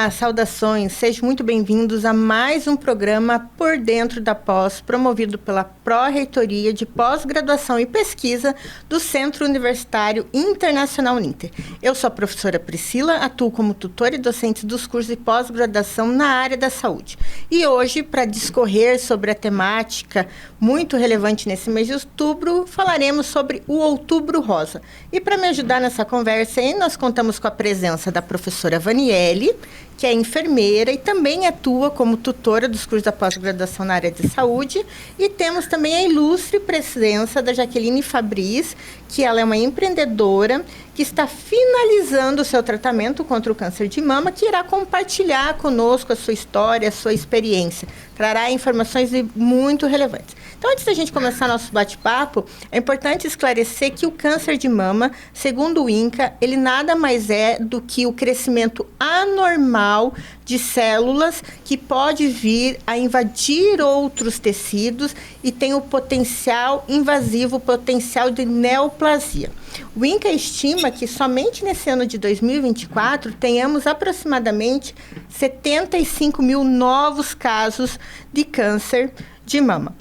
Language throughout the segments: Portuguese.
Olá, saudações, sejam muito bem-vindos a mais um programa Por Dentro da Pós, promovido pela Pró-Reitoria de Pós-Graduação e Pesquisa do Centro Universitário Internacional Uninter. Eu sou a professora Priscila, atuo como tutora e docente dos cursos de pós-graduação na área da saúde. E hoje, para discorrer sobre a temática muito relevante nesse mês de outubro, falaremos sobre o Outubro Rosa. E para me ajudar nessa conversa aí, nós contamos com a presença da professora Vaniele, que é enfermeira e também atua como tutora dos cursos da pós-graduação na área de saúde. E temos também a ilustre presença da Jaqueline Fabris, que ela é uma empreendedora que está finalizando o seu tratamento contra o câncer de mama, que irá compartilhar conosco a sua história, a sua experiência. Trará informações muito relevantes. Então, antes da gente começar nosso bate-papo, é importante esclarecer que o câncer de mama, segundo o INCA, ele nada mais é do que o crescimento anormal de células que pode vir a invadir outros tecidos e tem o potencial invasivo, o potencial de neoplasia. O INCA estima que somente nesse ano de 2024 tenhamos aproximadamente 75 mil novos casos de câncer de mama.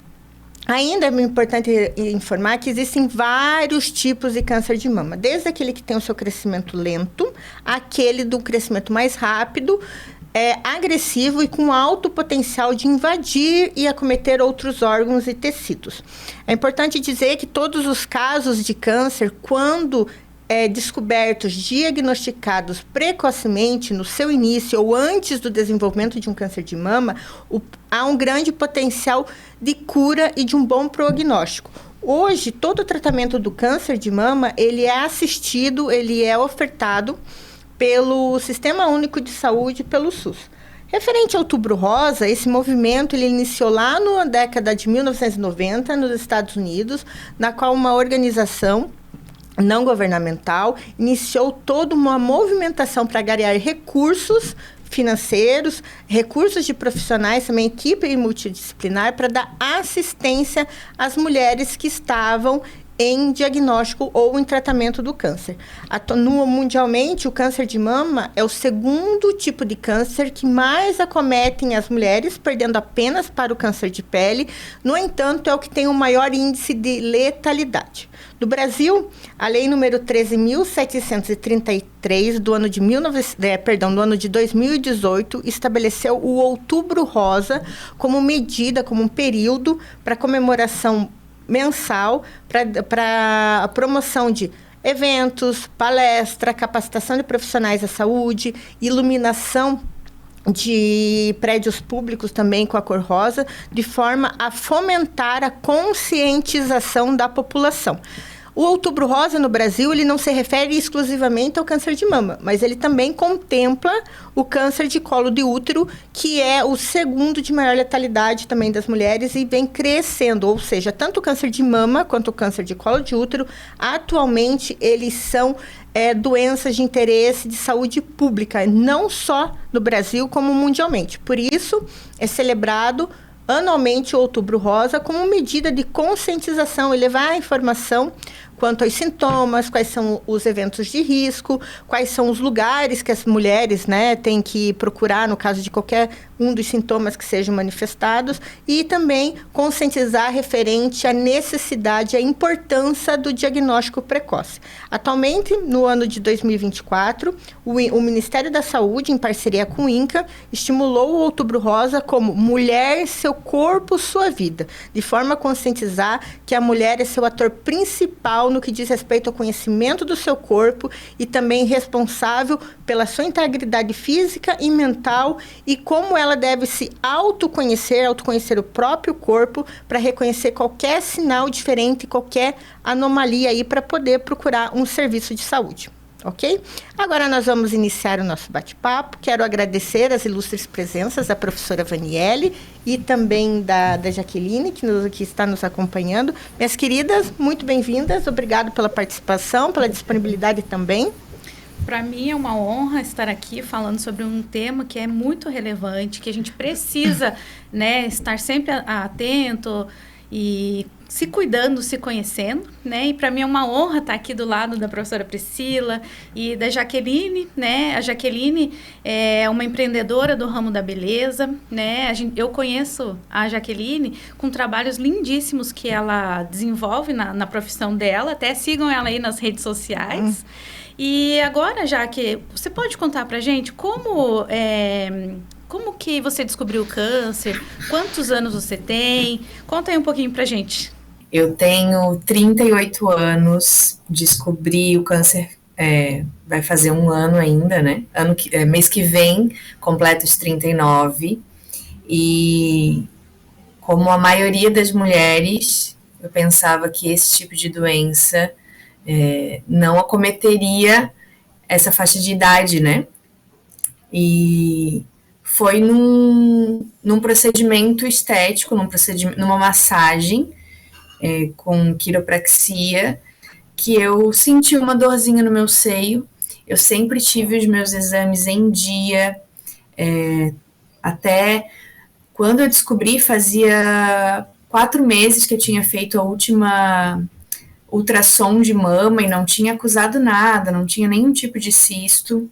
Ainda é importante informar que existem vários tipos de câncer de mama, desde aquele que tem o seu crescimento lento, aquele do crescimento mais rápido, agressivo e com alto potencial de invadir e acometer outros órgãos e tecidos. É importante dizer que todos os casos de câncer, quando descobertos, diagnosticados precocemente no seu início ou antes do desenvolvimento de um câncer de mama, há um grande potencial de cura e de um bom prognóstico. Hoje, todo o tratamento do câncer de mama, ele é assistido, ele é ofertado pelo Sistema Único de Saúde, pelo SUS. Referente ao Outubro Rosa, esse movimento ele iniciou lá na década de 1990, nos Estados Unidos, na qual uma organização não governamental iniciou toda uma movimentação para angariar recursos financeiros, recursos de profissionais, também equipe multidisciplinar, para dar assistência às mulheres que estavam em diagnóstico ou em tratamento do câncer. Mundialmente, o câncer de mama é o segundo tipo de câncer que mais acometem as mulheres, perdendo apenas para o câncer de pele. No entanto, é o que tem o maior índice de letalidade. No Brasil, a Lei número 13.733 do ano de 2018 estabeleceu o Outubro Rosa como medida, como um período para comemoração mensal para a promoção de eventos, palestra, capacitação de profissionais da saúde, iluminação de prédios públicos também com a cor rosa, de forma a fomentar a conscientização da população. O Outubro Rosa no Brasil, ele não se refere exclusivamente ao câncer de mama, mas ele também contempla o câncer de colo de útero, que é o segundo de maior letalidade também das mulheres e vem crescendo, ou seja, tanto o câncer de mama quanto o câncer de colo de útero, atualmente eles são doenças de interesse de saúde pública, não só no Brasil como mundialmente. Por isso, é celebrado anualmente o Outubro Rosa como medida de conscientização e levar a informação quanto aos sintomas, quais são os eventos de risco, quais são os lugares que as mulheres, têm que procurar no caso de qualquer um dos sintomas que sejam manifestados e também conscientizar referente à necessidade, à importância do diagnóstico precoce. Atualmente, no ano de 2024, o Ministério da Saúde, em parceria com o INCA, estimulou o Outubro Rosa como Mulher, Seu Corpo, Sua Vida, de forma a conscientizar que a mulher é seu ator principal no que diz respeito ao conhecimento do seu corpo e também responsável pela sua integridade física e mental e como ela deve se autoconhecer o próprio corpo para reconhecer qualquer sinal diferente, qualquer anomalia aí para poder procurar um serviço de saúde. Ok? Agora nós vamos iniciar o nosso bate-papo. Quero agradecer as ilustres presenças da professora Vaniele e também da Jaqueline, que está nos acompanhando. Minhas queridas, muito bem-vindas. Obrigado pela participação, pela disponibilidade também. Para mim é uma honra estar aqui falando sobre um tema que é muito relevante, que a gente precisa, estar sempre atento e se cuidando, se conhecendo, né? E para mim é uma honra estar aqui do lado da professora Priscila e da Jaqueline, né? A Jaqueline é uma empreendedora do ramo da beleza, né? Eu conheço a Jaqueline com trabalhos lindíssimos que ela desenvolve na profissão dela, até sigam ela aí nas redes sociais. E agora, Jaque, você pode contar pra gente como que você descobriu o câncer? Quantos anos você tem? Conta aí um pouquinho pra gente. Eu tenho 38 anos, descobri o câncer, vai fazer um ano ainda, né? Mês que vem, completo os 39. E como a maioria das mulheres, eu pensava que esse tipo de doença não acometeria essa faixa de idade, né? E foi num procedimento estético, numa massagem com quiropraxia, que eu senti uma dorzinha no meu seio. Eu sempre tive os meus exames em dia, até quando eu descobri, fazia 4 meses que eu tinha feito a última ultrassom de mama e não tinha acusado nada, não tinha nenhum tipo de cisto.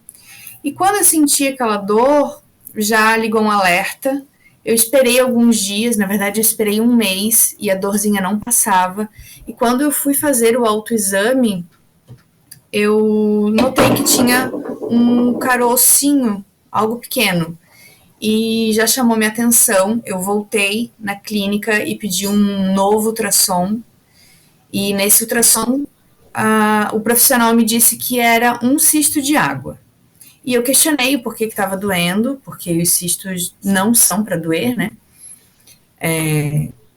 E quando eu senti aquela dor, já ligou um alerta. Eu esperei alguns dias, na verdade eu esperei um mês e a dorzinha não passava. E quando eu fui fazer o autoexame, eu notei que tinha um carocinho, algo pequeno. E já chamou minha atenção. Eu voltei na clínica e pedi um novo ultrassom. E nesse ultrassom, o profissional me disse que era um cisto de água. E eu questionei o porquê que estava doendo, porque os cistos não são para doer, né?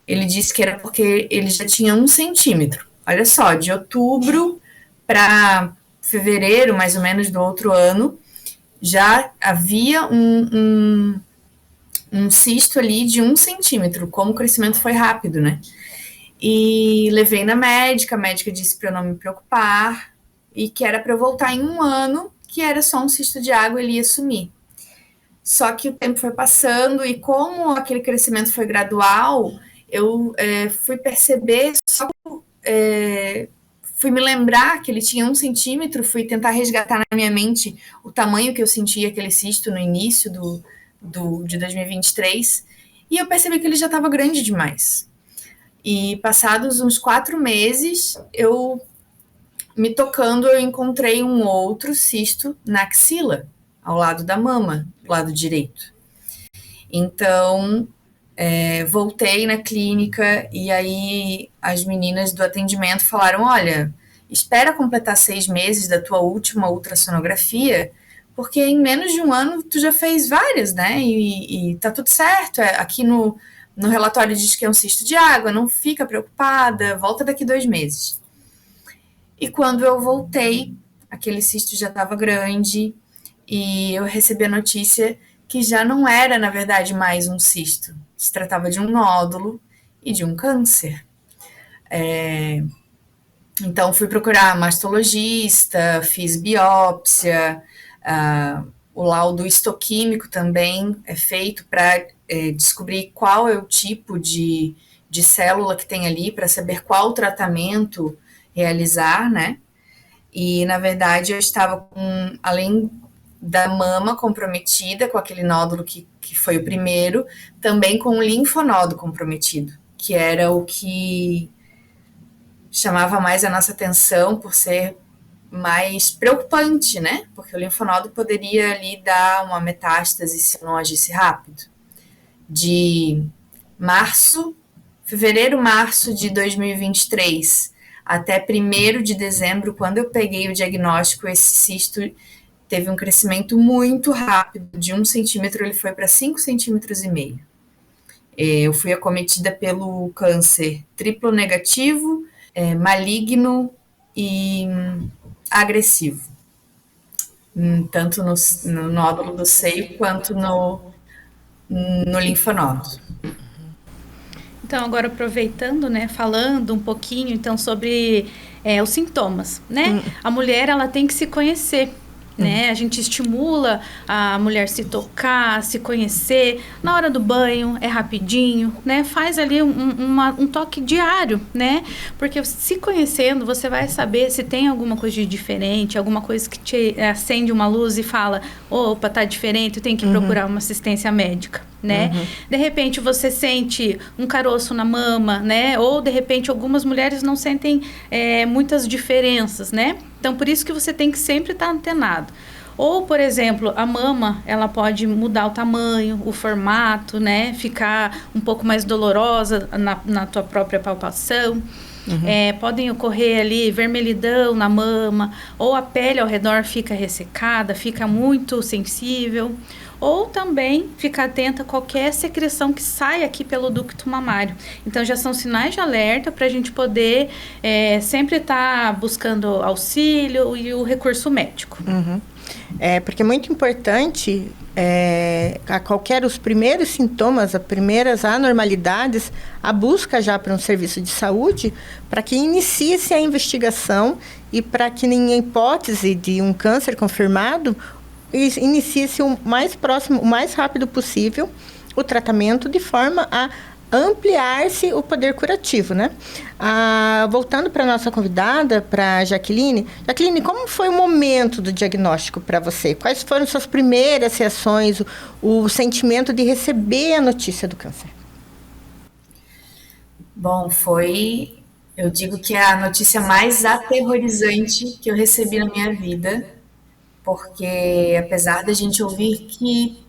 Ele disse que era porque ele já tinha 1 centímetro. Olha só, de outubro para fevereiro, mais ou menos, do outro ano, já havia um cisto ali de 1 centímetro, como o crescimento foi rápido, né? E levei na médica, a médica disse para eu não me preocupar, e que era para eu voltar em 1 ano, que era só um cisto de água, ele ia sumir. Só que o tempo foi passando e como aquele crescimento foi gradual, eu fui perceber, fui me lembrar que ele tinha 1 centímetro, fui tentar resgatar na minha mente o tamanho que eu sentia aquele cisto no início de 2023, e eu percebi que ele já estava grande demais. E passados uns 4 meses, eu me tocando, eu encontrei um outro cisto na axila, ao lado da mama, do lado direito. Então, voltei na clínica e aí as meninas do atendimento falaram, olha, espera completar 6 meses da tua última ultrassonografia, porque em menos de 1 ano tu já fez várias, né? E tá tudo certo. Aqui no relatório diz que é um cisto de água, não fica preocupada, volta daqui 2 meses. E quando eu voltei, aquele cisto já estava grande e eu recebi a notícia que já não era, na verdade, mais um cisto. Se tratava de um nódulo e de um câncer. Então, fui procurar mastologista, fiz biópsia, o laudo histoquímico também é feito para descobrir qual é o tipo de célula que tem ali, para saber qual tratamento realizar, né? E, na verdade, eu estava com, além da mama comprometida, com aquele nódulo que foi o primeiro, também com o linfonodo comprometido, que era o que chamava mais a nossa atenção por ser mais preocupante, né? Porque o linfonodo poderia ali dar uma metástase se não agisse rápido. De fevereiro, março de 2023 até 1º de dezembro, quando eu peguei o diagnóstico, esse cisto teve um crescimento muito rápido, de 1 centímetro ele foi para 5,5 centímetros. Eu fui acometida pelo câncer triplo negativo, maligno e agressivo, tanto no nódulo do seio quanto no linfonodo. Então, agora aproveitando, né, falando um pouquinho, então, sobre os sintomas, né? A mulher, ela tem que se conhecer, né? A gente estimula a mulher se tocar, se conhecer. Na hora do banho, é rapidinho, né? Faz ali um toque diário, né? Porque se conhecendo, você vai saber se tem alguma coisa de diferente, alguma coisa que te acende uma luz e fala, opa, tá diferente, eu tenho que procurar uma assistência médica, né? De repente, você sente um caroço na mama, né? Ou, de repente, algumas mulheres não sentem muitas diferenças, né? Então, por isso que você tem que sempre estar antenado. Ou, por exemplo, a mama, ela pode mudar o tamanho, o formato, né? Ficar um pouco mais dolorosa na tua própria palpação. Podem ocorrer ali vermelhidão na mama, ou a pele ao redor fica ressecada, fica muito sensível. Ou também ficar atenta a qualquer secreção que saia aqui pelo ducto mamário. Então, já são sinais de alerta para a gente poder sempre estar buscando auxílio e o recurso médico. Porque é muito importante, os primeiros sintomas, as primeiras anormalidades, a busca já para um serviço de saúde, para que inicie-se a investigação e para que, em hipótese de um câncer confirmado, inicie-se o mais rápido possível o tratamento, de forma a ampliar-se o poder curativo, né? Voltando para a nossa convidada, para a Jaqueline. Jaqueline, como foi o momento do diagnóstico para você? Quais foram suas primeiras reações, o sentimento de receber a notícia do câncer? Bom, eu digo que é a notícia mais aterrorizante que eu recebi na minha vida, porque apesar da gente ouvir que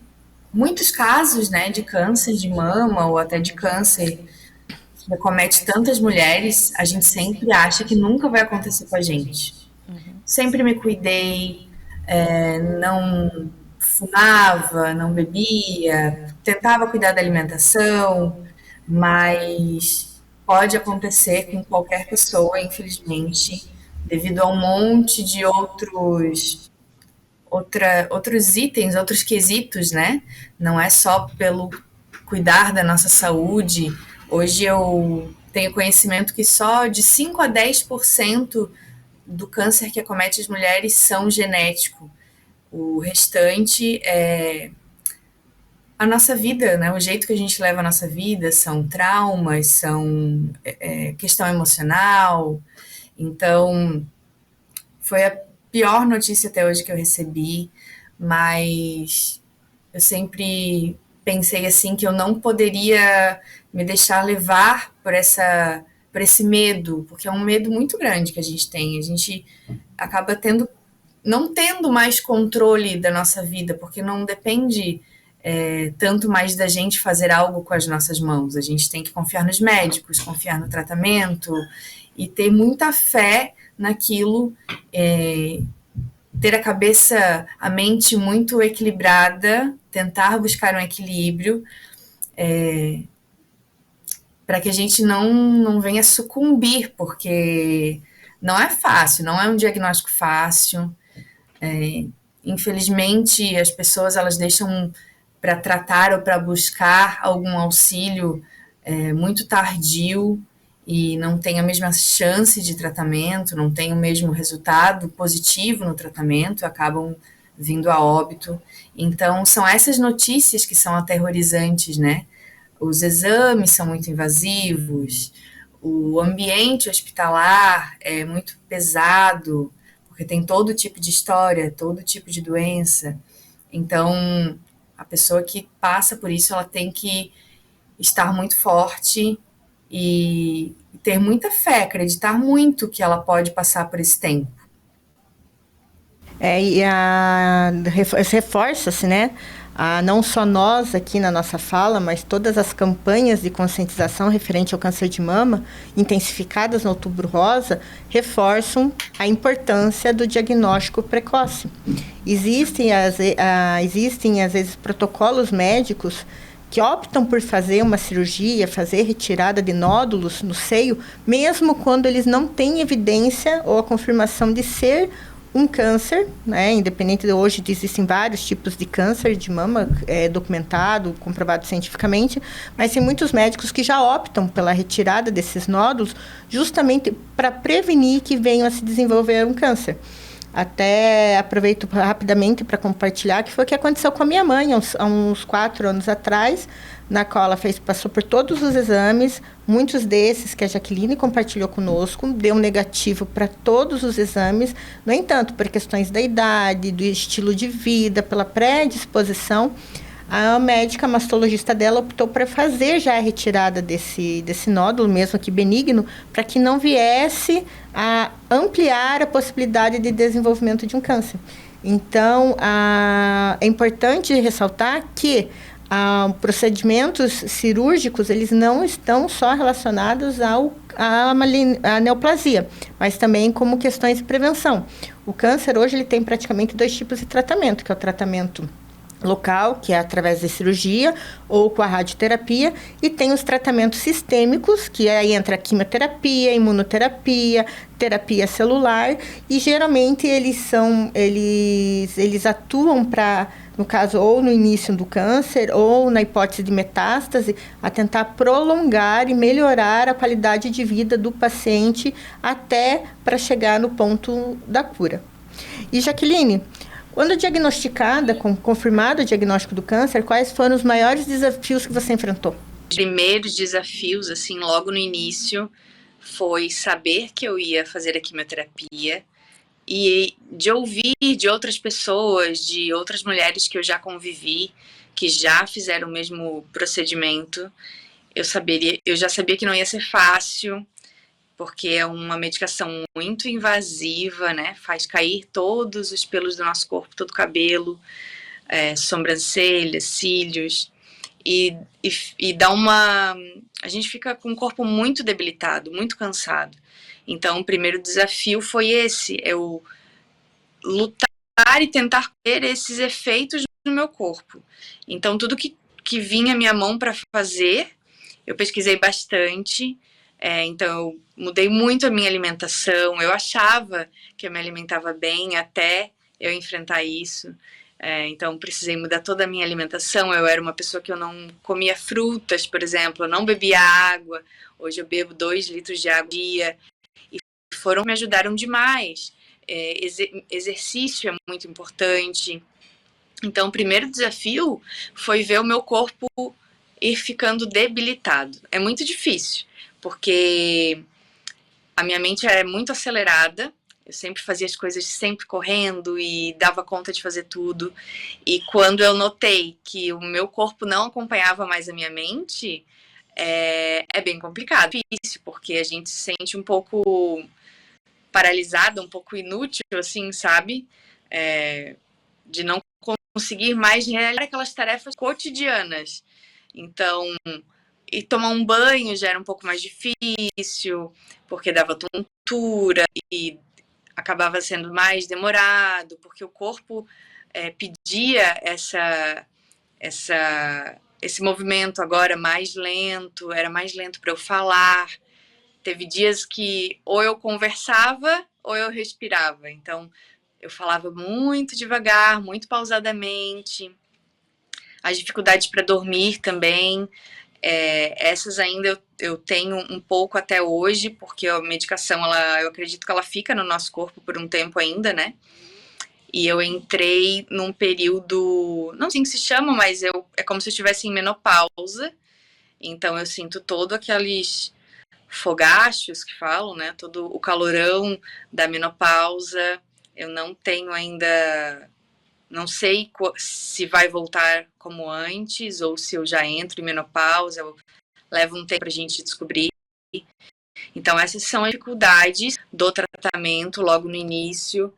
muitos casos, né, de câncer de mama ou até de câncer que acomete tantas mulheres, a gente sempre acha que nunca vai acontecer com a gente. Sempre me cuidei, não fumava, não bebia, tentava cuidar da alimentação, mas pode acontecer com qualquer pessoa, infelizmente, devido a um monte de outros itens, outros quesitos, né? Não é só pelo cuidar da nossa saúde. Hoje eu tenho conhecimento que só de 5 a 10% do câncer que acomete as mulheres são genético. O restante é a nossa vida, né? O jeito que a gente leva a nossa vida, são traumas, são questão emocional. Então, foi a pior notícia até hoje que eu recebi, mas eu sempre pensei assim que eu não poderia me deixar levar por esse medo, porque é um medo muito grande que a gente tem. A gente acaba não tendo mais controle da nossa vida, porque não depende tanto mais da gente fazer algo com as nossas mãos. A gente tem que confiar nos médicos, confiar no tratamento e ter muita fé naquilo, ter a mente muito equilibrada, tentar buscar um equilíbrio, para que a gente não venha sucumbir, porque não é fácil, não é um diagnóstico fácil. Infelizmente, as pessoas elas deixam para tratar ou para buscar algum auxílio muito tardio, e não tem a mesma chance de tratamento, não tem o mesmo resultado positivo no tratamento, acabam vindo a óbito. Então, são essas notícias que são aterrorizantes, né? Os exames são muito invasivos, o ambiente hospitalar é muito pesado, porque tem todo tipo de história, todo tipo de doença. Então, a pessoa que passa por isso, ela tem que estar muito forte e ter muita fé, acreditar muito que ela pode passar por esse tempo. Reforça-se, né? Não só nós aqui na nossa fala, mas todas as campanhas de conscientização referente ao câncer de mama, intensificadas no Outubro Rosa, reforçam a importância do diagnóstico precoce. Existem, às vezes, protocolos médicos que optam por fazer uma cirurgia, fazer retirada de nódulos no seio, mesmo quando eles não têm evidência ou a confirmação de ser um câncer, né? Independente de hoje, existem vários tipos de câncer de mama documentado, comprovado cientificamente, mas tem muitos médicos que já optam pela retirada desses nódulos justamente para prevenir que venham a se desenvolver um câncer. Até aproveito rapidamente para compartilhar que foi o que aconteceu com a minha mãe há uns 4 anos atrás, na qual ela passou por todos os exames, muitos desses que a Jaqueline compartilhou conosco, deu negativo para todos os exames. No entanto, por questões da idade, do estilo de vida, pela predisposição, a médica mastologista dela optou para fazer já a retirada desse nódulo, mesmo que benigno, para que não viesse a ampliar a possibilidade de desenvolvimento de um câncer. Então, é importante ressaltar que procedimentos cirúrgicos, eles não estão só relacionados à neoplasia, mas também como questões de prevenção. O câncer, hoje, ele tem praticamente 2 tipos de tratamento, que é o tratamento local, que é através de cirurgia ou com a radioterapia, e tem os tratamentos sistêmicos, que aí entra a quimioterapia, imunoterapia, terapia celular, e geralmente eles atuam para, no caso, ou no início do câncer, ou na hipótese de metástase, a tentar prolongar e melhorar a qualidade de vida do paciente até para chegar no ponto da cura. E Jaqueline, quando diagnosticada, confirmado o diagnóstico do câncer, quais foram os maiores desafios que você enfrentou? Os primeiros desafios, assim, logo no início, foi saber que eu ia fazer a quimioterapia e de ouvir de outras pessoas, de outras mulheres que eu já convivi, que já fizeram o mesmo procedimento. Eu já sabia que não ia ser fácil, porque é uma medicação muito invasiva, né? Faz cair todos os pelos do nosso corpo, todo o cabelo, sobrancelhas, cílios, e dá a gente fica com o corpo muito debilitado, muito cansado. Então, o primeiro desafio foi esse, eu lutar e tentar ter esses efeitos no meu corpo. Então, tudo que vinha à minha mão para fazer, eu pesquisei bastante. Então, eu mudei muito a minha alimentação. Eu achava que eu me alimentava bem até eu enfrentar isso. Então, precisei mudar toda a minha alimentação. Eu era uma pessoa que eu não comia frutas, por exemplo. Eu não bebia água. Hoje eu bebo 2 litros de água por dia. E me ajudaram demais. Exercício é muito importante. Então, o primeiro desafio foi ver o meu corpo ir ficando debilitado. É muito difícil, porque a minha mente é muito acelerada, eu sempre fazia as coisas sempre correndo e dava conta de fazer tudo. E quando eu notei que o meu corpo não acompanhava mais a minha mente, é bem complicado, difícil, porque a gente se sente um pouco paralisada, um pouco inútil, assim, sabe? De não conseguir mais realizar aquelas tarefas cotidianas. Então, e tomar um banho já era um pouco mais difícil, porque dava tontura e acabava sendo mais demorado, porque o corpo pedia esse movimento agora mais lento, era mais lento para eu falar. Teve dias que ou eu conversava ou eu respirava, então eu falava muito devagar, muito pausadamente. As dificuldades para dormir também, essas ainda eu tenho um pouco até hoje, porque a medicação, eu acredito que ela fica no nosso corpo por um tempo ainda, né? E eu entrei num período, não sei o que se chama, mas é como se eu estivesse em menopausa. Então eu sinto todo aqueles fogachos que falam, né? Todo o calorão da menopausa. Eu não tenho ainda, não sei se vai voltar como antes ou se eu já entro em menopausa. Leva um tempo pra gente descobrir. Então essas são as dificuldades do tratamento logo no início,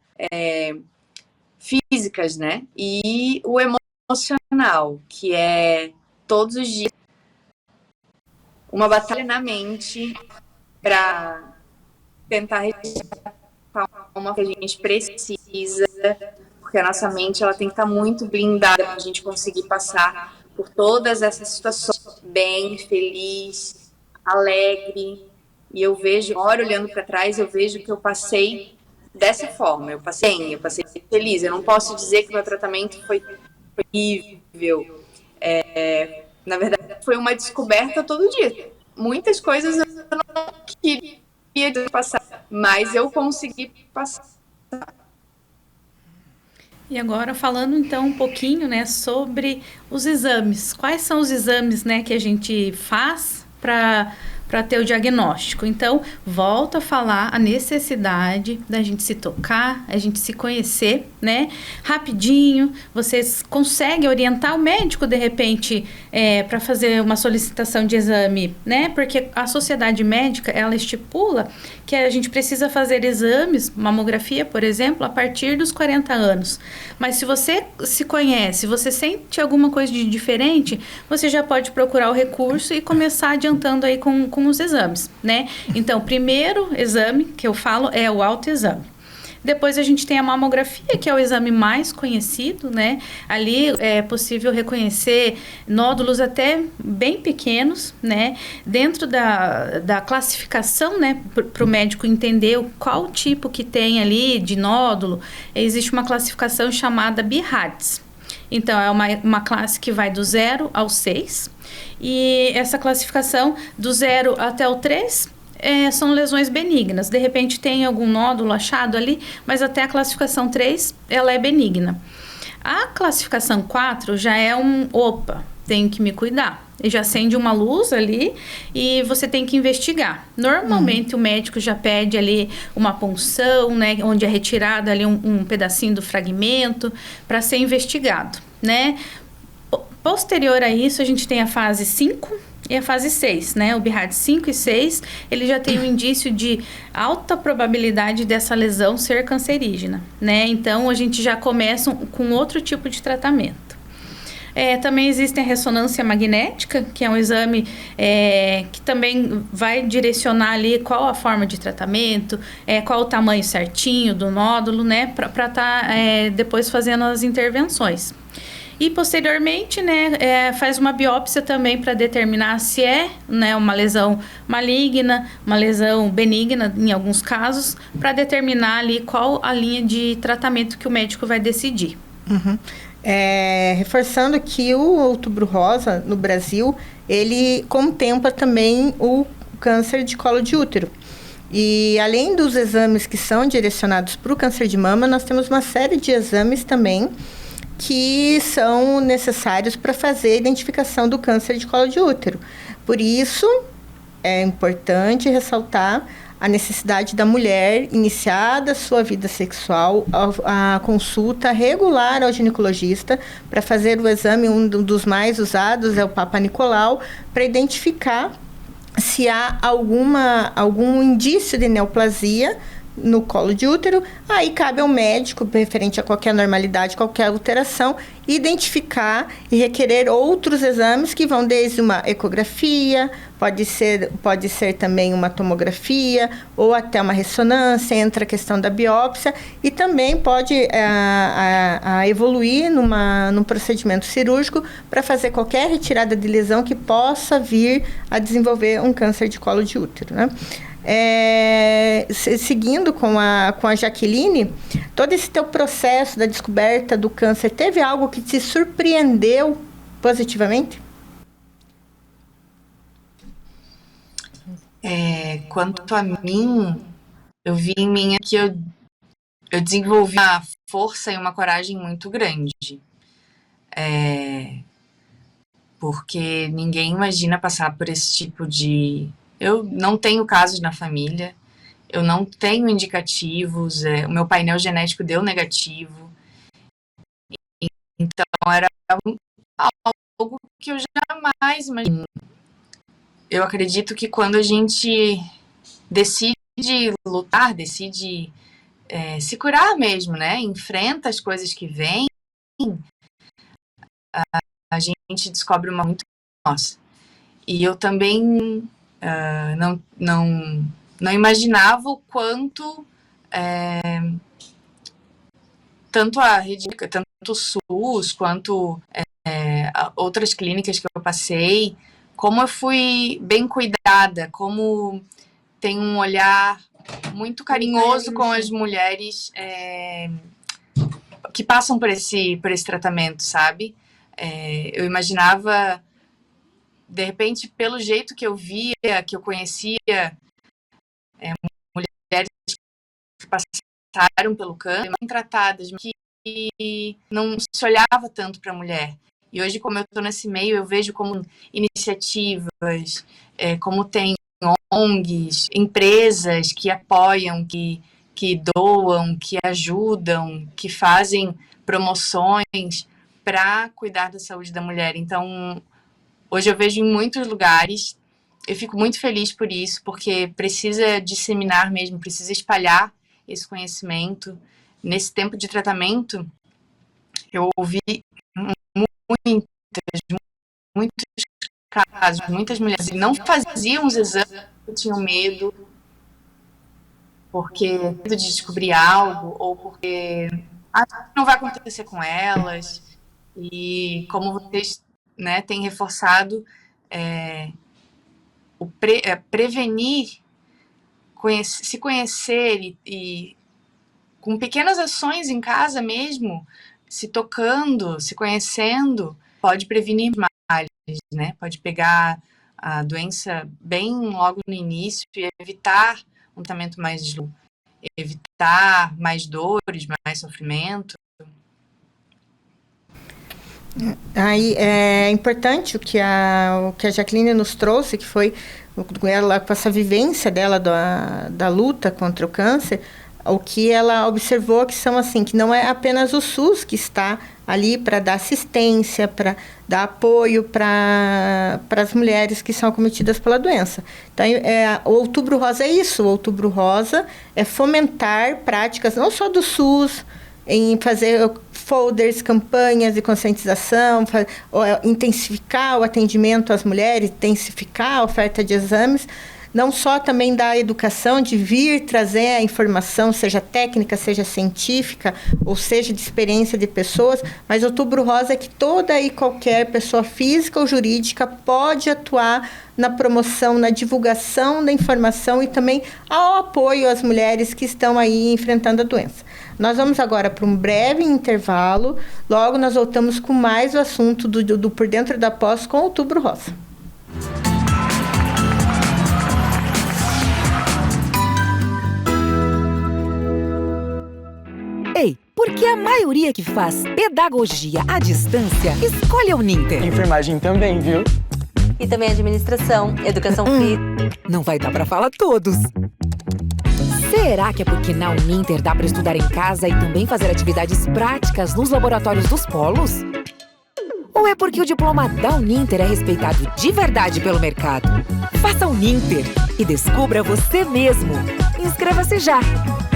físicas, né? E o emocional, que é todos os dias uma batalha na mente para tentar resgatar uma que a gente precisa, porque a nossa mente ela tem que estar muito blindada para a gente conseguir passar por todas essas situações bem, feliz, alegre. E eu vejo, agora olhando para trás, eu vejo que eu passei dessa forma. Eu passei feliz. Eu não posso dizer que meu tratamento foi horrível. Na verdade, foi uma descoberta todo dia. Muitas coisas eu não queria passar, mas eu consegui passar. E agora falando então um pouquinho, né, sobre os exames. Quais são os exames, né, que a gente faz para ter o diagnóstico? Então, volto a falar a necessidade da gente se tocar, a gente se conhecer, né? Rapidinho, vocês conseguem orientar o médico, de repente, para fazer uma solicitação de exame, né? Porque a sociedade médica, ela estipula que a gente precisa fazer exames, mamografia, por exemplo, a partir dos 40 anos. Mas se você se conhece, você sente alguma coisa de diferente, você já pode procurar o recurso e começar adiantando aí com os exames, né? Então, o primeiro exame que eu falo é o autoexame. Depois a gente tem a mamografia, que é o exame mais conhecido, né? Ali é possível reconhecer nódulos até bem pequenos, né? Dentro da classificação, né? Para o médico entender qual tipo que tem ali de nódulo, existe uma classificação chamada BIRADS. Então, é uma classe que vai do 0 ao 6. E essa classificação do 0 até o 3 são lesões benignas. De repente tem algum nódulo achado ali, mas até a classificação 3 ela é benigna. A classificação 4 já é tenho que me cuidar. E já acende uma luz ali e você tem que investigar. Normalmente o médico já pede ali uma punção, né, onde é retirado ali um pedacinho do fragmento para ser investigado, né? Posterior a isso, a gente tem a fase 5 e a fase 6, né? O BIRADS 5 e 6, ele já tem um indício de alta probabilidade dessa lesão ser cancerígena, né? Então, a gente já começa com outro tipo de tratamento. Também existe a ressonância magnética, que é um exame que também vai direcionar ali qual a forma de tratamento, qual o tamanho certinho do nódulo, né? Para estar depois fazendo as intervenções. E posteriormente, né, faz uma biópsia também para determinar se né, uma lesão maligna, uma lesão benigna em alguns casos, para determinar ali qual a linha de tratamento que o médico vai decidir. Uhum. Reforçando que o Outubro Rosa, no Brasil, ele contempla também o câncer de colo de útero. E além dos exames que são direcionados para o câncer de mama, nós temos uma série de exames também que são necessários para fazer a identificação do câncer de colo de útero. Por isso, é importante ressaltar a necessidade da mulher iniciar a sua vida sexual, a consulta regular ao ginecologista para fazer o exame. Um dos mais usados é o Papa Nicolau, para identificar se há algum indício de neoplasia no colo de útero. Aí cabe ao médico, referente a qualquer normalidade, qualquer alteração, identificar e requerer outros exames que vão desde uma ecografia, pode ser também uma tomografia ou até uma ressonância, entra a questão da biópsia e também pode evoluir num procedimento cirúrgico para fazer qualquer retirada de lesão que possa vir a desenvolver um câncer de colo de útero, né? Seguindo com a Jaqueline, todo esse teu processo da descoberta do câncer, teve algo que te surpreendeu positivamente? Quanto a mim, eu vi em mim que eu desenvolvi uma força e uma coragem muito grande. Porque ninguém imagina passar por esse tipo de... Eu não tenho casos na família, eu não tenho indicativos, o meu painel genético deu negativo. Então, era algo que eu jamais imaginei. Eu acredito que quando a gente decide lutar, decide se curar mesmo, né? Enfrenta as coisas que vêm, a gente descobre uma muito nossa. E eu também não imaginava o quanto tanto a rede, tanto o SUS, quanto outras clínicas que eu passei, como eu fui bem cuidada, como tem um olhar muito carinhoso com as mulheres que passam por esse tratamento, sabe? Eu imaginava, de repente, pelo jeito que eu via, que eu conhecia mulheres que passaram pelo câncer, bem tratadas, que não se olhava tanto para a mulher. E hoje, como eu estou nesse meio, eu vejo como iniciativas, como tem ONGs, empresas que apoiam, que doam, que ajudam, que fazem promoções para cuidar da saúde da mulher. Então, hoje eu vejo em muitos lugares, eu fico muito feliz por isso, porque precisa disseminar mesmo, precisa espalhar esse conhecimento. Nesse tempo de tratamento, eu ouvi muitos casos, muitas mulheres que não faziam os exames, tinham medo, porque medo de descobrir algo, ou porque não vai acontecer com elas. E como vocês, né, têm reforçado, prevenir, se conhecer e com pequenas ações em casa mesmo, se tocando, se conhecendo, pode prevenir males, né? Pode pegar a doença bem logo no início e evitar um tratamento mais longo, evitar mais dores, mais sofrimento. Aí é importante o que a Jaqueline nos trouxe, que foi ela, com essa vivência dela da luta contra o câncer, o que ela observou que são assim, que não é apenas o SUS que está ali para dar assistência, para dar apoio para as mulheres que são acometidas pela doença. Então, o Outubro Rosa é isso, o Outubro Rosa é fomentar práticas não só do SUS, em fazer folders, campanhas de conscientização, intensificar o atendimento às mulheres, intensificar a oferta de exames, não só também da educação, de vir trazer a informação, seja técnica, seja científica, ou seja de experiência de pessoas, mas Outubro Rosa é que toda e qualquer pessoa física ou jurídica pode atuar na promoção, na divulgação da informação e também ao apoio às mulheres que estão aí enfrentando a doença. Nós vamos agora para um breve intervalo, logo nós voltamos com mais o assunto do Por Dentro da Pós com Outubro Rosa. Ei, por que a maioria que faz pedagogia à distância escolhe a Uninter? Enfermagem também, viu? E também administração, educação física. Não vai dar pra falar todos. Será que é porque na Uninter dá pra estudar em casa e também fazer atividades práticas nos laboratórios dos polos? Ou é porque o diploma da Uninter é respeitado de verdade pelo mercado? Faça Uninter e descubra você mesmo. Inscreva-se já.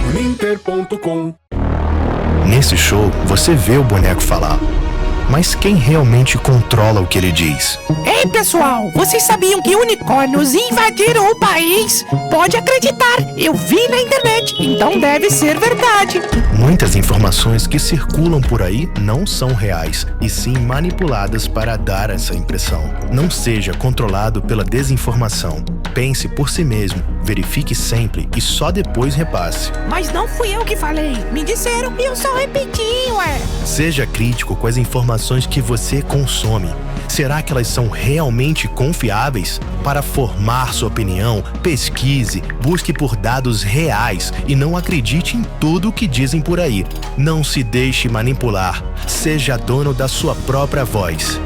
Uninter.com. Nesse show, você vê o boneco falar. Mas quem realmente controla o que ele diz? Ei, pessoal, vocês sabiam que unicórnios invadiram o país? Pode acreditar, eu vi na internet, então deve ser verdade. Muitas informações que circulam por aí não são reais, e sim manipuladas para dar essa impressão. Não seja controlado pela desinformação. Pense por si mesmo, verifique sempre e só depois repasse. Mas não fui eu que falei, me disseram e eu só repeti, ué. Seja crítico com as informações que você consome. Será que elas são realmente confiáveis? Para formar sua opinião, pesquise, busque por dados reais e não acredite em tudo o que dizem por aí. Não se deixe manipular. Seja dono da sua própria voz.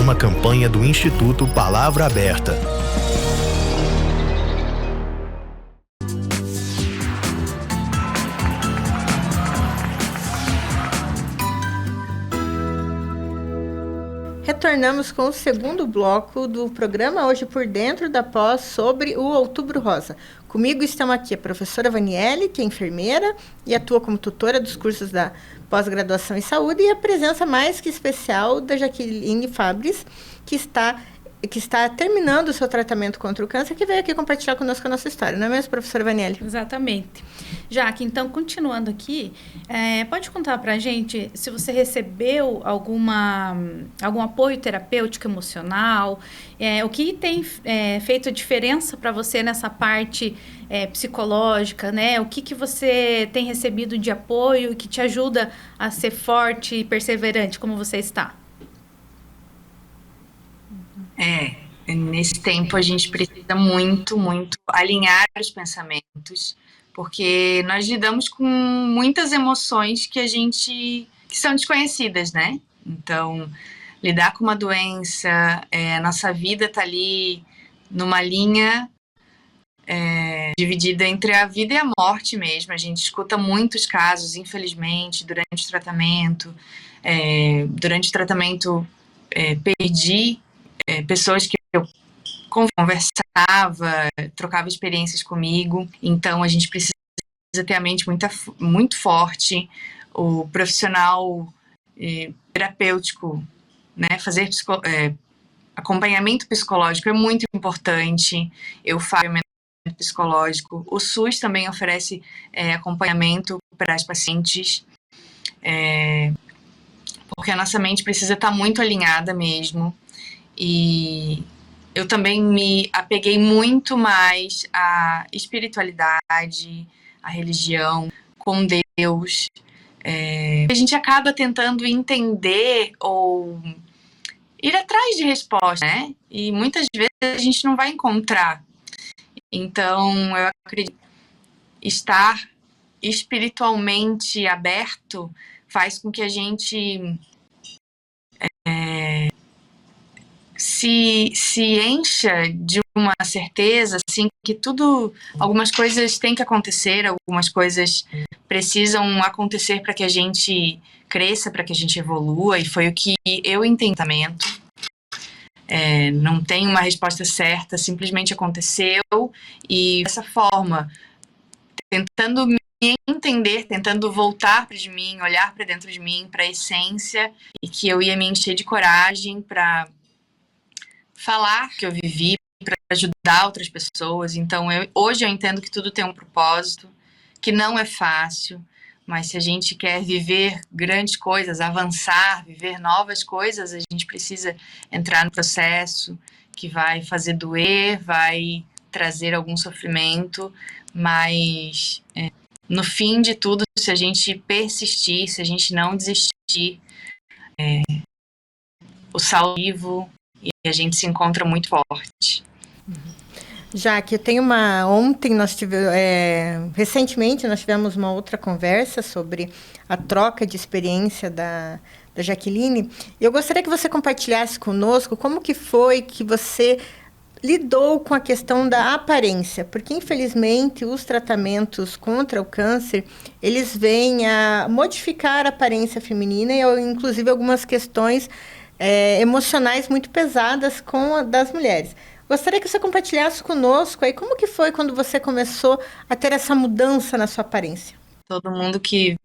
Uma campanha do Instituto Palavra Aberta. Retornamos com o segundo bloco do programa Hoje por Dentro da Pós sobre o Outubro Rosa. Comigo estão aqui a professora Vaniele, que é enfermeira e atua como tutora dos cursos da pós-graduação em saúde, e a presença mais que especial da Jaqueline Fabris, que está terminando o seu tratamento contra o câncer, que veio aqui compartilhar conosco a nossa história, não é mesmo, professora Vaniele? Exatamente. Jaque, então, continuando aqui, pode contar pra gente se você recebeu algum apoio terapêutico emocional, o que tem feito a diferença para você nessa parte psicológica, né? O que você tem recebido de apoio que te ajuda a ser forte e perseverante como você está? Nesse tempo a gente precisa muito, muito alinhar os pensamentos, porque nós lidamos com muitas emoções que são desconhecidas, né? Então, lidar com uma doença, a nossa vida tá ali numa linha dividida entre a vida e a morte mesmo. A gente escuta muitos casos, infelizmente, durante o tratamento. Durante o tratamento, perdi pessoas que eu conversava, trocava experiências comigo. Então, a gente precisa ter a mente muito forte. O profissional terapêutico, né, fazer acompanhamento psicológico é muito importante. Eu faço acompanhamento psicológico. O SUS também oferece acompanhamento para as pacientes, porque a nossa mente precisa estar muito alinhada mesmo. E eu também me apeguei muito mais à espiritualidade, à religião, com Deus. A gente acaba tentando entender ou ir atrás de respostas, né? E muitas vezes a gente não vai encontrar. Então, eu acredito que estar espiritualmente aberto faz com que a gente se encha de uma certeza, assim, que algumas coisas têm que acontecer, algumas coisas precisam acontecer para que a gente cresça, para que a gente evolua, e foi o que eu entendi. Não tem uma resposta certa, simplesmente aconteceu, e dessa forma, tentando me entender, tentando voltar para de mim, olhar para dentro de mim, para a essência, e que eu ia me encher de coragem para falar que eu vivi, para ajudar outras pessoas. Então, hoje eu entendo que tudo tem um propósito, que não é fácil, mas se a gente quer viver grandes coisas, avançar, viver novas coisas, a gente precisa entrar no processo que vai fazer doer, vai trazer algum sofrimento, mas no fim de tudo, se a gente persistir, se a gente não desistir, o sal vivo, e a gente se encontra muito forte. Jaque, recentemente nós tivemos uma outra conversa sobre a troca de experiência da Jaqueline. Eu gostaria que você compartilhasse conosco como que foi que você lidou com a questão da aparência, porque infelizmente os tratamentos contra o câncer, eles vêm a modificar a aparência feminina e inclusive algumas questões emocionais muito pesadas das mulheres. Gostaria que você compartilhasse conosco aí como que foi quando você começou a ter essa mudança na sua aparência. Todo mundo que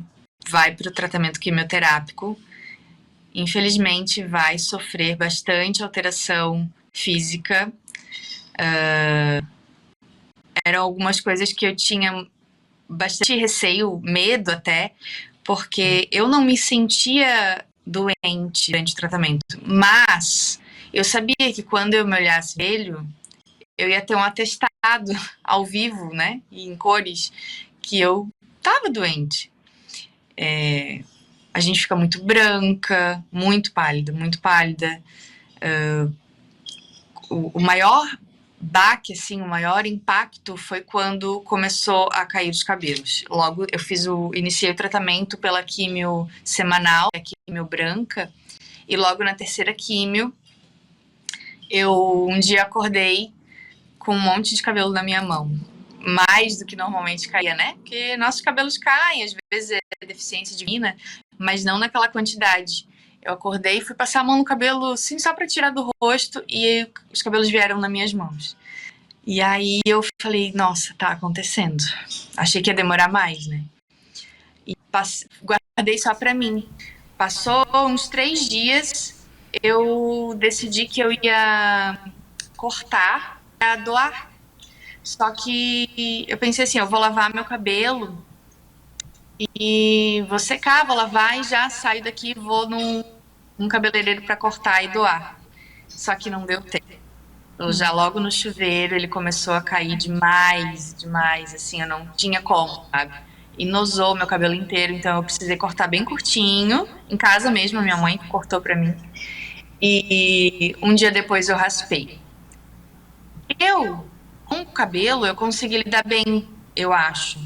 vai para o tratamento quimioterápico, infelizmente, vai sofrer bastante alteração física. Eram algumas coisas que eu tinha bastante receio, medo até, porque eu não me sentia doente durante o tratamento, mas eu sabia que quando eu me olhasse no espelho, eu ia ter um atestado ao vivo, né, e em cores, que eu estava doente. A gente fica muito branca, muito pálida, muito pálida. O maior baque, assim, o maior impacto foi quando começou a cair os cabelos. Logo, iniciei o tratamento pela químio semanal, a químio branca, e logo na terceira químio, eu um dia acordei com um monte de cabelo na minha mão. Mais do que normalmente caía, né? Porque nossos cabelos caem, às vezes é deficiência divina, mas não naquela quantidade. Eu acordei e fui passar a mão no cabelo, assim, só para tirar do rosto, e os cabelos vieram nas minhas mãos. E aí eu falei, nossa, tá acontecendo. Achei que ia demorar mais, né? E guardei só pra mim. Passou uns 3 dias, eu decidi que eu ia cortar pra doar. Só que eu pensei assim, eu vou lavar meu cabelo e vou secar, vou lavar e já saio daqui e vou num cabeleireiro para cortar e doar. Só que não deu tempo. Eu já logo no chuveiro ele começou a cair demais, assim, eu não tinha como, sabe? E nosou meu cabelo inteiro, então eu precisei cortar bem curtinho, em casa mesmo, a minha mãe cortou pra mim. E um dia depois eu raspei. Com o cabelo, eu consegui lidar bem, eu acho.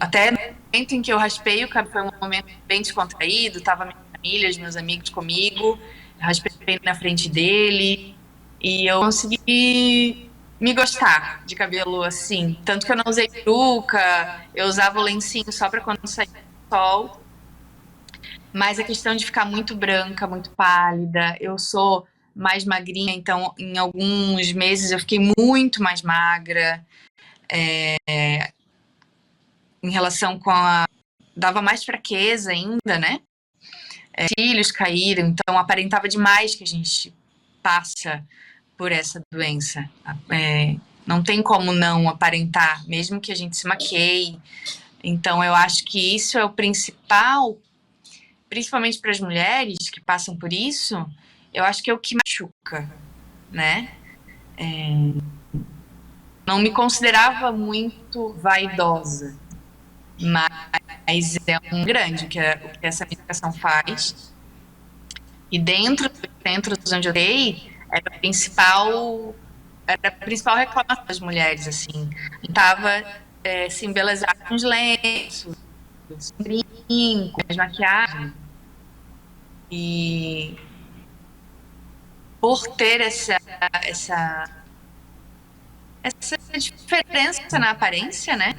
Até no momento em que eu raspei o cabelo, foi um momento bem descontraído, tava minha família, os meus amigos comigo, raspei na frente dele, e eu consegui me gostar de cabelo assim. Tanto que eu não usei peruca, eu usava o lencinho só para quando saía do sol. Mas a questão de ficar muito branca, muito pálida, eu sou mais magrinha, então em alguns meses eu fiquei muito mais magra. Em relação com dava mais fraqueza ainda, né? Cílios caíram, então aparentava demais que a gente passa por essa doença. Não tem como não aparentar, mesmo que a gente se maqueie. Então eu acho que isso é o principal, principalmente para as mulheres que passam por isso, eu acho que é o que machuca, né? Não me considerava muito vaidosa, mas é um grande o que essa medicação faz. E dentro dos centros onde eu dei, era a principal reclamação das mulheres, assim. Tentava se embelezar com os lenços, brincos, maquiagem. E por ter essa diferença na aparência, né?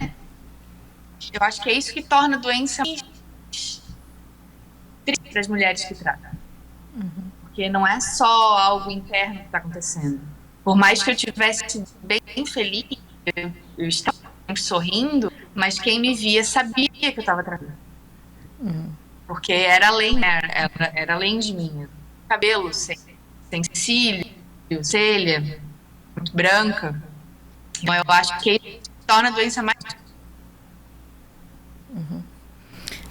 Eu acho que é isso que torna a doença triste para as mulheres que tratam. Porque não é só algo interno que está acontecendo. Por mais que eu estivesse bem feliz, eu estava sorrindo, mas quem me via sabia que eu estava tratando. Porque era além, né? Era além de mim. Cabelo sem cílio, celha, muito branca. Então eu acho que isso torna a doença mais...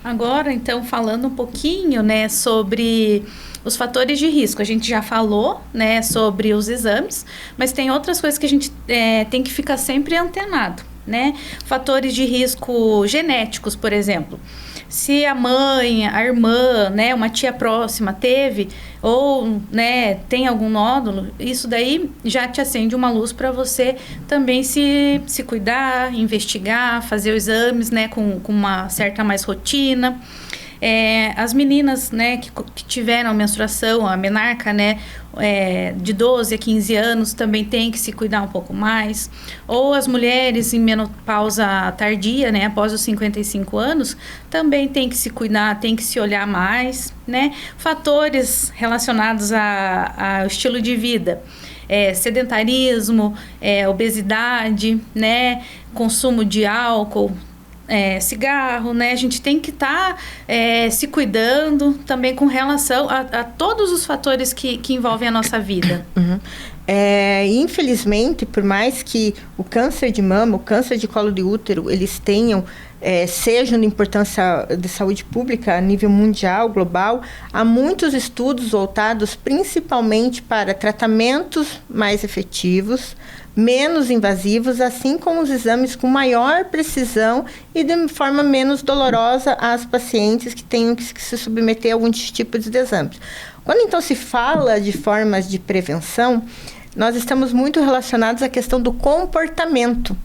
Agora, então, falando um pouquinho, né, sobre os fatores de risco. A gente já falou, né, sobre os exames, mas tem outras coisas que a gente tem que ficar sempre antenado, né? Fatores de risco genéticos, por exemplo. Se a mãe, a irmã, né, uma tia próxima teve, ou, né, tem algum nódulo, isso daí já te acende uma luz para você também se cuidar, investigar, fazer os exames, né, com uma certa mais rotina. As meninas, né, que tiveram menstruação, a menarca, né, de 12 a 15 anos também tem que se cuidar um pouco mais. Ou as mulheres em menopausa tardia, né, após os 55 anos, também tem que se cuidar, tem que se olhar mais, né. Fatores relacionados ao estilo de vida. Sedentarismo, obesidade, né, consumo de álcool, cigarro, né? A gente tem que estar se cuidando também com relação a todos os fatores que envolvem a nossa vida. Infelizmente, por mais que o câncer de mama, o câncer de colo de útero, eles sejam de importância de saúde pública a nível mundial, global, há muitos estudos voltados principalmente para tratamentos mais efetivos, menos invasivos, assim como os exames com maior precisão e de forma menos dolorosa às pacientes que tenham que se submeter a algum tipo de exames. Quando então se fala de formas de prevenção, nós estamos muito relacionados à questão do comportamento.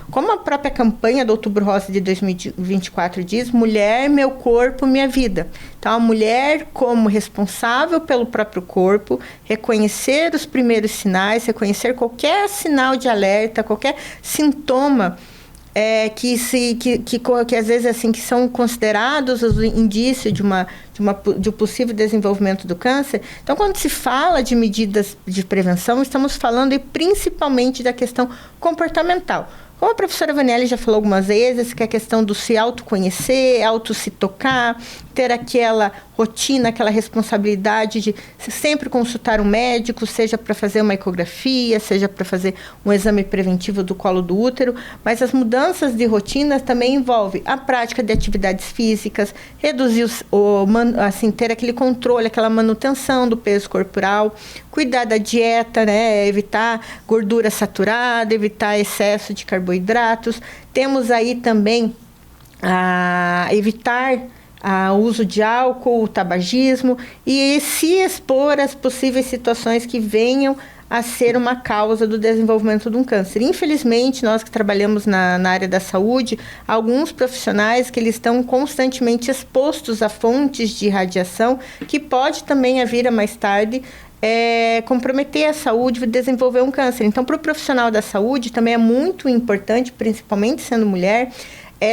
Como a própria campanha do Outubro Rosa de 2024 diz, mulher, meu corpo, minha vida. Então, a mulher como responsável pelo próprio corpo, reconhecer os primeiros sinais, reconhecer qualquer sinal de alerta, qualquer sintoma que às vezes assim, que são considerados os indícios de um possível desenvolvimento do câncer. Então, quando se fala de medidas de prevenção, estamos falando principalmente da questão comportamental. Como a professora Vaniele já falou algumas vezes, que é a questão do se autoconhecer, se tocar, ter aquela rotina, aquela responsabilidade de sempre consultar um médico, seja para fazer uma ecografia, seja para fazer um exame preventivo do colo do útero, mas as mudanças de rotina também envolvem a prática de atividades físicas, reduzir ter aquele controle, aquela manutenção do peso corporal, cuidar da dieta, né, evitar gordura saturada, evitar excesso de carboidratos. Temos aí também evitar o uso de álcool, o tabagismo e se expor às possíveis situações que venham a ser uma causa do desenvolvimento de um câncer. Infelizmente, nós que trabalhamos na área da saúde, alguns profissionais que eles estão constantemente expostos a fontes de radiação, que pode também vir a mais tarde comprometer a saúde e desenvolver um câncer. Então, para o profissional da saúde, também é muito importante, principalmente sendo mulher,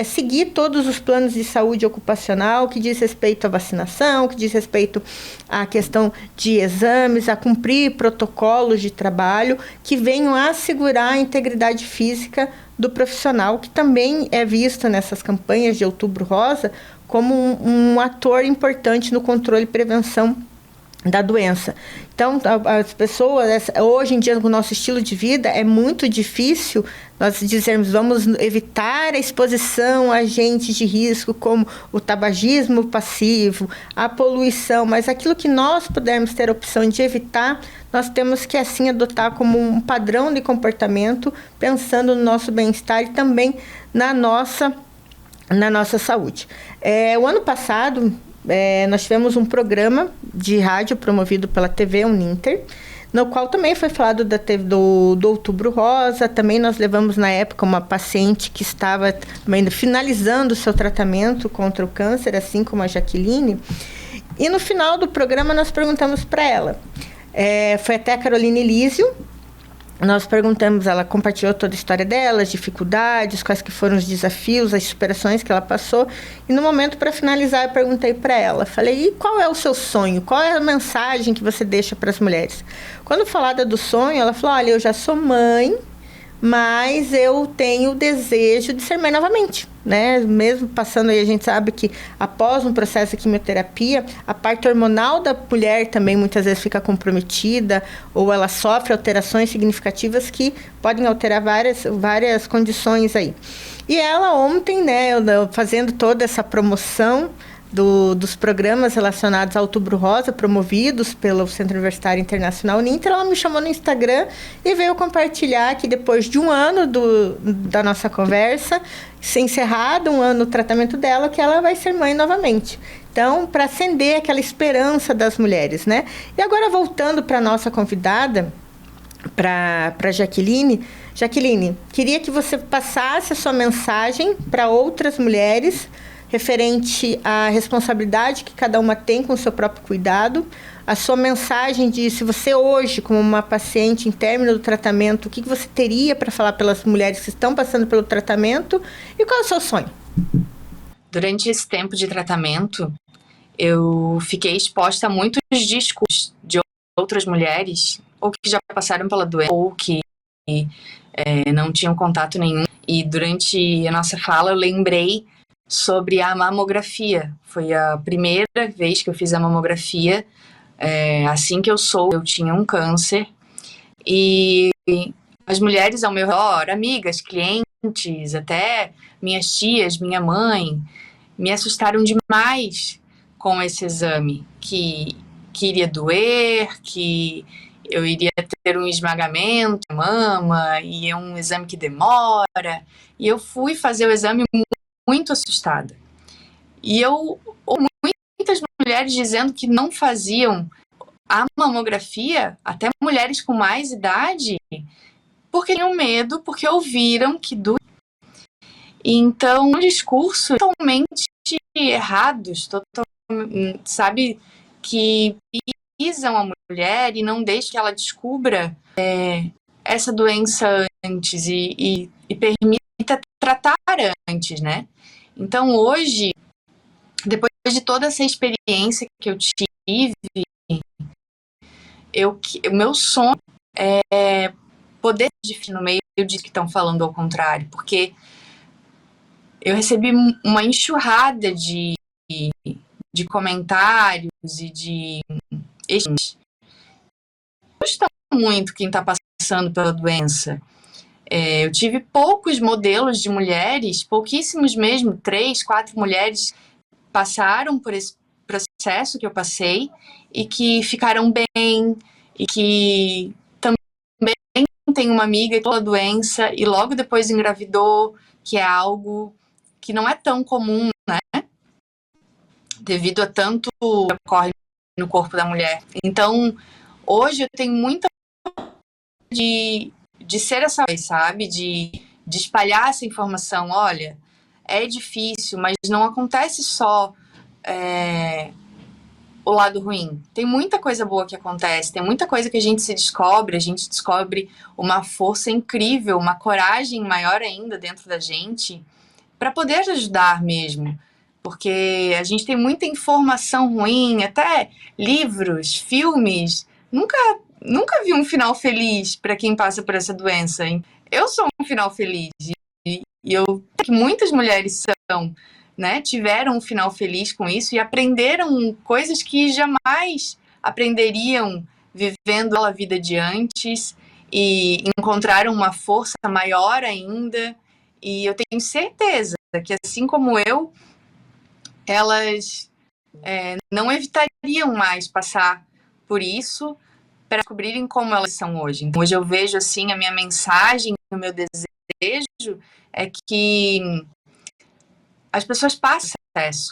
seguir todos os planos de saúde ocupacional que diz respeito à vacinação, que diz respeito à questão de exames, a cumprir protocolos de trabalho que venham a assegurar a integridade física do profissional, que também é visto nessas campanhas de Outubro Rosa como um ator importante no controle e prevenção da doença. Então, as pessoas, hoje em dia, com o nosso estilo de vida, é muito difícil nós dizermos, vamos evitar a exposição a agentes de risco, como o tabagismo passivo, a poluição, mas aquilo que nós pudermos ter a opção de evitar, nós temos que, assim, adotar como um padrão de comportamento, pensando no nosso bem-estar e também na nossa saúde. O ano passado, nós tivemos um programa de rádio promovido pela TV Uninter, no qual também foi falado do Outubro Rosa. Também nós levamos na época uma paciente que estava também finalizando o seu tratamento contra o câncer, assim como a Jaqueline. E no final do programa nós perguntamos para ela, foi até a Caroline Elísio. Nós perguntamos, ela compartilhou toda a história dela, as dificuldades, quais que foram os desafios, as superações que ela passou. E no momento, para finalizar, eu perguntei para ela, falei, e qual é o seu sonho? Qual é a mensagem que você deixa para as mulheres? Quando falada do sonho, ela falou, olha, eu já sou mãe, mas eu tenho o desejo de ser mãe novamente, né? Mesmo passando aí, a gente sabe que após um processo de quimioterapia, a parte hormonal da mulher também muitas vezes fica comprometida, ou ela sofre alterações significativas que podem alterar várias condições aí. E ela ontem, né, fazendo toda essa promoção dos programas relacionados ao Outubro Rosa, promovidos pelo Centro Universitário Internacional Uninter, ela me chamou no Instagram e veio compartilhar que depois de um ano da nossa conversa, se encerrado um ano o tratamento dela, que ela vai ser mãe novamente. Então, para acender aquela esperança das mulheres, né? E agora, voltando para a nossa convidada, para Jaqueline. Jaqueline, queria que você passasse a sua mensagem para outras mulheres referente à responsabilidade que cada uma tem com o seu próprio cuidado, a sua mensagem de se você hoje, como uma paciente em término do tratamento, o que você teria para falar pelas mulheres que estão passando pelo tratamento e qual é o seu sonho? Durante esse tempo de tratamento, eu fiquei exposta a muitos discursos de outras mulheres, ou que já passaram pela doença, ou que não tinham contato nenhum. E durante a nossa fala, eu lembrei sobre a mamografia. Foi a primeira vez que eu fiz a mamografia. Assim que eu tinha um câncer. E as mulheres ao meu redor, amigas, clientes, até minhas tias, minha mãe, me assustaram demais com esse exame, que iria doer, que eu iria ter um esmagamento na mama, e é um exame que demora. E eu fui fazer o exame muito assustada. E eu ouvi muitas mulheres dizendo que não faziam a mamografia, até mulheres com mais idade, porque tinham medo, porque ouviram que doía. Então, um discurso totalmente errados, sabe, que pisam a mulher e não deixam que ela descubra essa doença antes e permita tratar antes, né? Então, hoje, depois de toda essa experiência que eu tive, o meu sonho é poder no meio disso que estão falando ao contrário, porque eu recebi uma enxurrada de comentários e de gostam muito quem está passando pela doença. Eu tive poucos modelos de mulheres, pouquíssimos mesmo, 3, 4 mulheres passaram por esse processo que eu passei e que ficaram bem, e que também tem uma amiga com a doença e logo depois engravidou, que é algo que não é tão comum, né? Devido a tanto que ocorre no corpo da mulher. Então, hoje eu tenho muita de ser essa voz, sabe? De espalhar essa informação. Olha, é difícil, mas não acontece só o lado ruim. Tem muita coisa boa que acontece, tem muita coisa que a gente descobre uma força incrível, uma coragem maior ainda dentro da gente para poder ajudar mesmo. Porque a gente tem muita informação ruim, até livros, filmes. Nunca vi um final feliz para quem passa por essa doença. Eu sou um final feliz e eu sei que muitas mulheres tiveram um final feliz com isso e aprenderam coisas que jamais aprenderiam vivendo a vida de antes e encontraram uma força maior ainda. E eu tenho certeza que, assim como eu, elas não evitariam mais passar por isso para descobrirem como elas são hoje. Então, hoje eu vejo assim, a minha mensagem, o meu desejo é que as pessoas passem esse processo,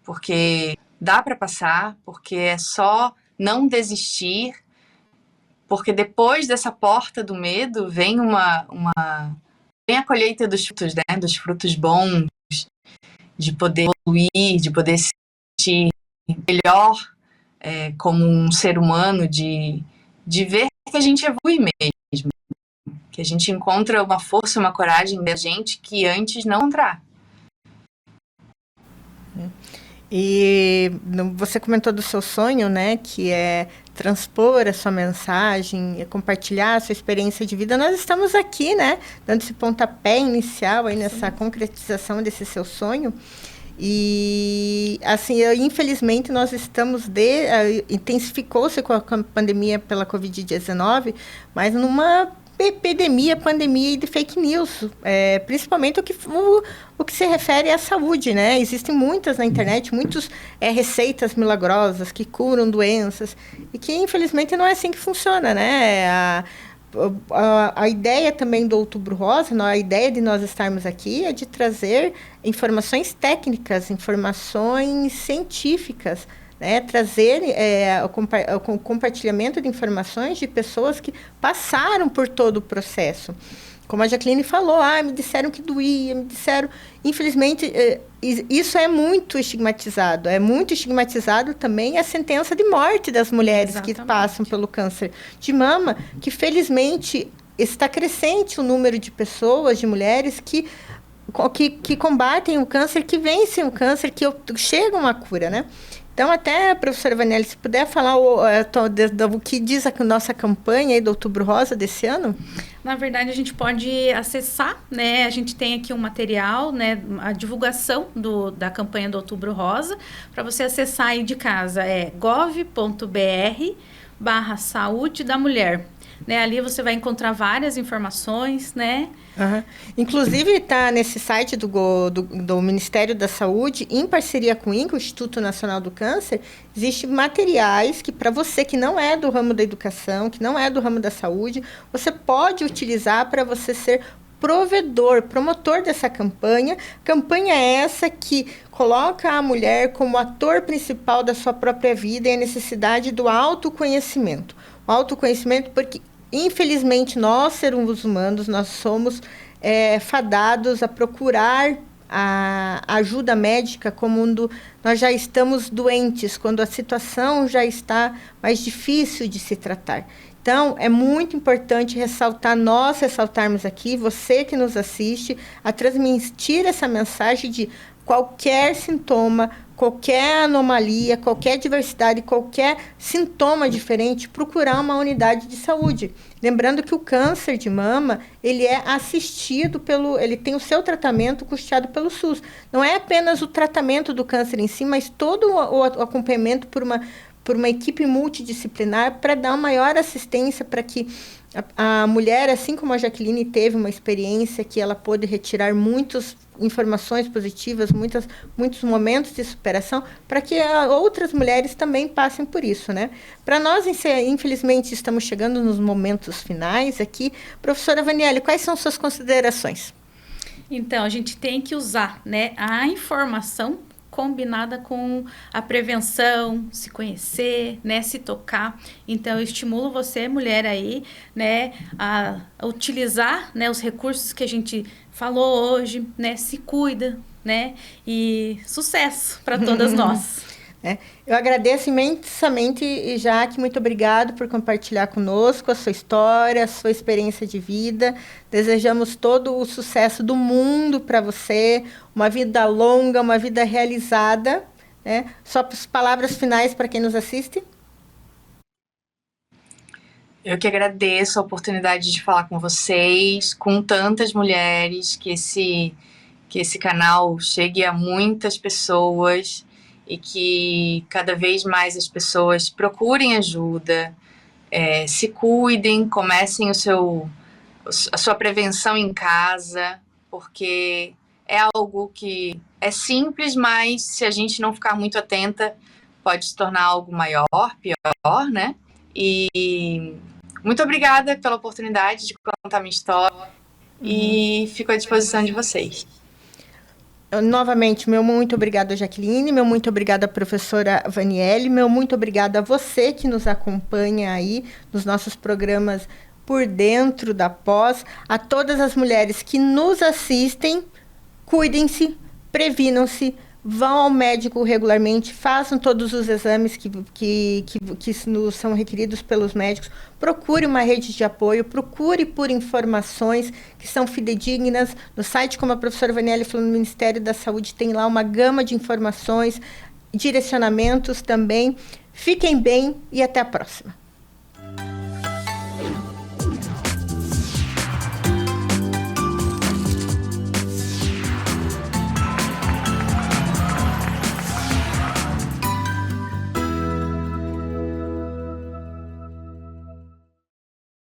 porque dá para passar, porque é só não desistir, porque depois dessa porta do medo vem vem a colheita dos frutos, né? Dos frutos bons, de poder evoluir, de poder se sentir melhor como um ser humano, de ver que a gente evolui mesmo, que a gente encontra uma força, uma coragem da gente que antes não encontrar. E você comentou do seu sonho, né, que é transpor a sua mensagem, compartilhar a sua experiência de vida. Nós estamos aqui, né, dando esse pontapé inicial aí nessa concretização desse seu sonho. E, assim, infelizmente, nós estamos intensificou-se com a pandemia pela Covid-19, mas numa pandemia de fake news, principalmente o que se refere à saúde, né? Existem muitas na internet, muitas receitas milagrosas que curam doenças e que, infelizmente, não é assim que funciona, né? A ideia também do Outubro Rosa, a ideia de nós estarmos aqui é de trazer informações técnicas, informações científicas, né, trazer o compartilhamento de informações de pessoas que passaram por todo o processo. Como a Jaqueline falou, me disseram que doía, me disseram... Infelizmente, isso é muito estigmatizado. É muito estigmatizado também a sentença de morte das mulheres que passam pelo câncer de mama, que felizmente está crescente o número de pessoas, de mulheres que combatem o câncer, que vencem o câncer, que chegam à cura, né? Então, até, professora Vanelli, se puder falar o que diz a nossa campanha aí do Outubro Rosa desse ano? Na verdade, a gente pode acessar, né? A gente tem aqui um material, né? A divulgação da campanha do Outubro Rosa. Para você acessar aí de casa, é gov.br/saúde da mulher. Né, ali você vai encontrar várias informações, né? Uhum. Inclusive, está nesse site do Ministério da Saúde, em parceria com o INCA, o Instituto Nacional do Câncer, existem materiais que, para você que não é do ramo da educação, que não é do ramo da saúde, você pode utilizar para você ser promotor dessa campanha. Campanha essa que coloca a mulher como ator principal da sua própria vida e a necessidade do autoconhecimento. O autoconhecimento porque, infelizmente, nós, seres humanos, nós somos fadados a procurar a ajuda médica quando nós já estamos doentes, quando a situação já está mais difícil de se tratar. Então, é muito importante nós ressaltarmos aqui, você que nos assiste, a transmitir essa mensagem de qualquer sintoma, qualquer anomalia, qualquer diversidade, qualquer sintoma diferente, procurar uma unidade de saúde. Lembrando que o câncer de mama, ele é assistido ele tem o seu tratamento custeado pelo SUS. Não é apenas o tratamento do câncer em si, mas todo o acompanhamento por uma equipe multidisciplinar para dar maior assistência para que a mulher, assim como a Jaqueline teve uma experiência que ela pôde retirar muitas informações positivas, muitos momentos de superação, para que outras mulheres também passem por isso, né? Para nós, infelizmente, estamos chegando nos momentos finais aqui. Professora Vanelli, quais são suas considerações? Então, a gente tem que usar, né, a informação combinada com a prevenção, se conhecer, né, se tocar. Então, eu estimulo você, mulher aí, né, a utilizar, né, os recursos que a gente falou hoje, né, se cuida, né, e sucesso para todas nós. Eu agradeço imensamente, Jaque, muito obrigado por compartilhar conosco a sua história, a sua experiência de vida. Desejamos todo o sucesso do mundo para você, uma vida longa, uma vida realizada, né? Só as palavras finais para quem nos assiste. Eu que agradeço a oportunidade de falar com vocês, com tantas mulheres, que esse canal chegue a muitas pessoas e que cada vez mais as pessoas procurem ajuda, se cuidem, comecem a sua prevenção em casa, porque é algo que é simples, mas se a gente não ficar muito atenta, pode se tornar algo maior, pior, né? E muito obrigada pela oportunidade de contar minha história e fico à disposição de vocês. Novamente, meu muito obrigada, Jaqueline, meu muito obrigada, professora Vaniele, meu muito obrigada a você que nos acompanha aí nos nossos programas Por Dentro da Pós, a todas as mulheres que nos assistem, cuidem-se, previnam-se, vão ao médico regularmente, façam todos os exames que nos são requeridos pelos médicos, procure uma rede de apoio, procure por informações que são fidedignas. No site, como a professora Vaniele falou, no Ministério da Saúde, tem lá uma gama de informações, direcionamentos também. Fiquem bem e até a próxima.